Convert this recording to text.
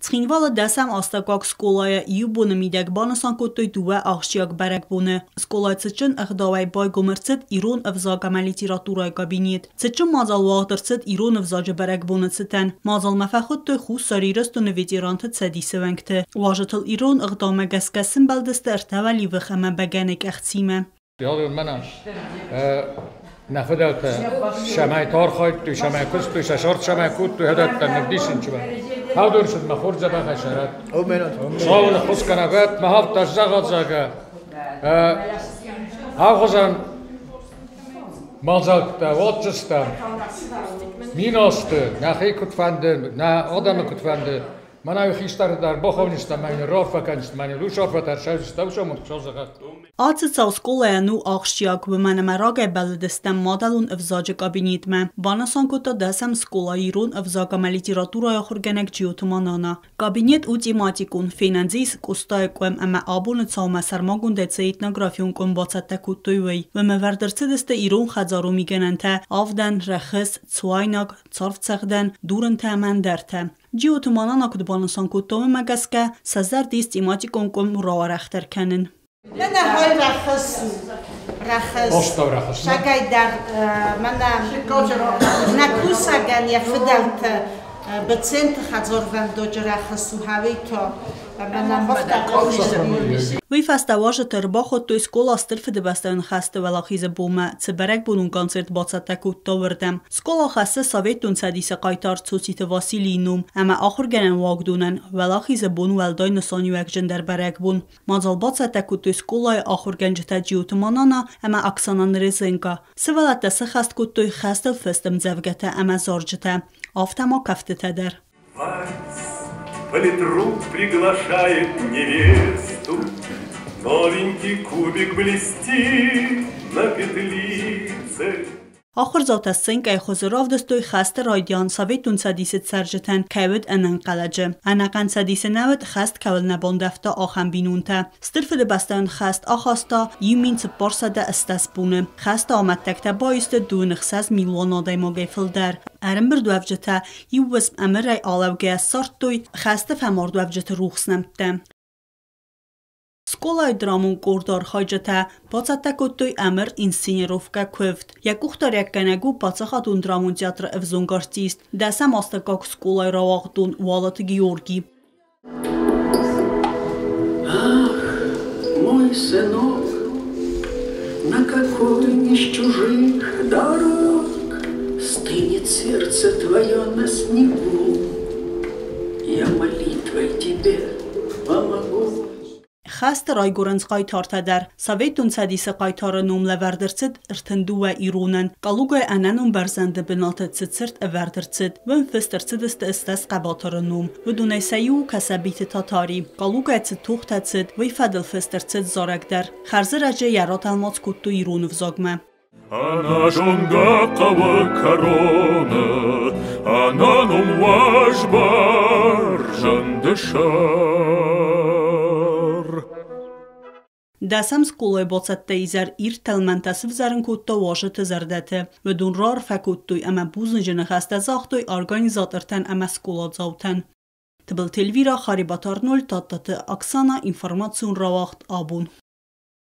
Սխինվալը դասամ աստակակ սկոլայը իուբունը միդակ բանասանկոտոյ դուվը աղշիակ բարակբունը։ Սկոլայ ծճն ըղդավայ բայ գոմրցըտ իրոն ըվզագամա լիտերատուրայ կաբինիտ։ Ծճն մազալ վաղդրցըտ իրոն ըվզաջը բարակբունը ծտան։ Մազալ մաֆախոտոյ խուս սարիրստունը վետիրանթը ծադի սվենքթը։ Վաժըտլ իրոն ըղդամը գասկասն բալդստը ըրտավալի վխամը բագանեք աղցիմը։ نخدت شمعی تار خواهد تو شمعی کست تو ششارت شمعی کود تو هدت تنگدیشن چه ها دور شد مخور زبا خشرت شاول خوز کنگت محاف تشزاقات زاگه ها خوزن مالزاکتا واتشستا میناستا نخی کتفنده نه آدم کتفنده من اوی خیستر در بخونیستم من راف کنیست من لوش آف تر شویستا و شما تشازقه Ացծավ սկոլայանու աղշիակ վմանը մարագ է բալդստեմ մադալուն ըվզաջը կաբինիտմը։ Բանասանկոտը դասամ սկոլայիրուն ըվզագամա լիտերատուրայ ախորգենեք ջիոտմանանա։ Կաբինետ ու տիմատիկուն ֆինանզիս կուստայկոեմ ամա աբունը ծավմա սարմագուն դեցե իտնագրաֆիուն կոն բացատակուտույվեի։ Վմը վերդրցդստը իրուն խածարումի գենանթա ավդան ռախս ծուայնակ ծարվցեղդան դուրն թաման դերթը։ Ջիոտմանանա կդ բանասանկոտոմը մագասկա սազար դիս տիմատիկոն կոն ռավարախտեր կանն։ أنا هاي رخص شقاي دار منا نكوسا كان يفضلت بتسنت خزور فان دوج رخص وهاوي تو منا مختار Вий фестиважը տերբախոտ տույս կոլ աստրֆը դբաստավն խաստը վելախիզը բոմը ծբերակ բունուն կոնցերտ բացատակուտ տովրդեմ։ Սկոլա խաստը սավետուն ծադիսը կայտար ծոցիթը վասիլինում, ամա ախոր գենեն վագդունեն, վելախիզը բուն վելդոյ նսոնյուեք ջնդեր բերակ բուն։ Մազալ բացատակուտ տույս կոլայ ախոր գենջտա ջիութը մանանա, ամա ակսանան ռեզենկա։ Սվալատասը խաստ կուտ տույ խաստը ֆստմ ձևգետը ամա զորջտը, ավտամա կավտը թեդեր։ Политрук приглашает невесту, новенький кубик блестит на петлице. آخر زات سنگ ای خزراف دستوی خست رایدیان سویتون سدیست سرجتن کهود انن قلجه. انقن سدیس نود خست کول نباندفتا آخم بینونته. سترف دبستان خست آخاستا یومین سپار سده استس بونه. خست آمد تکتا بایست دون خساز میلوان آدای ماگی فلدر. ارم بر دوفجته یو وزم امر رای آلوگه سارت دوی خست فمار دوفجته روخس نمته. Սկոլայ դրամուն կորդար խայջըտա բացատակոտոյ ամր ինսինիրովկա քվվտ յակուխտարյակ կանագու բացախատուն դրամուն թատրը evzongartist դասամ աստակակ սկոլայ რავաղտուն Валат Георгий Ах, мой сынок, на какой из чужих дорог стынет сердце твое на снегу, я молитвой тебе помогу. خست رایگورنز قایتار تدر سویتون سدیس قایتار نوم لوردرцد ارتندوه ایرونن قلوگه اننون برزنده بنالت تسرت اوردرцد ون فسترцد استس قباتار نوم و دونه سیو کسبیت تاتاری قلوگه تتوخ تسد وی فدل فسترцد زارک در خرز رجه یرات الماز کتو ایرون وزاگمه Она жонгакова корона, она нум ваш баржандышар. داسم سکولای باتت تیزر ایر تلمنتاسف زرن کتا واجه تزردته و دون رار فکوتوی اما بوزن جنخسته زاختوی ارگانیزات ارتن اما سکولات زاوتن. تبل تلویرا خریباتار نول تاتت اکسانا انفرماتسون رواخت آبون.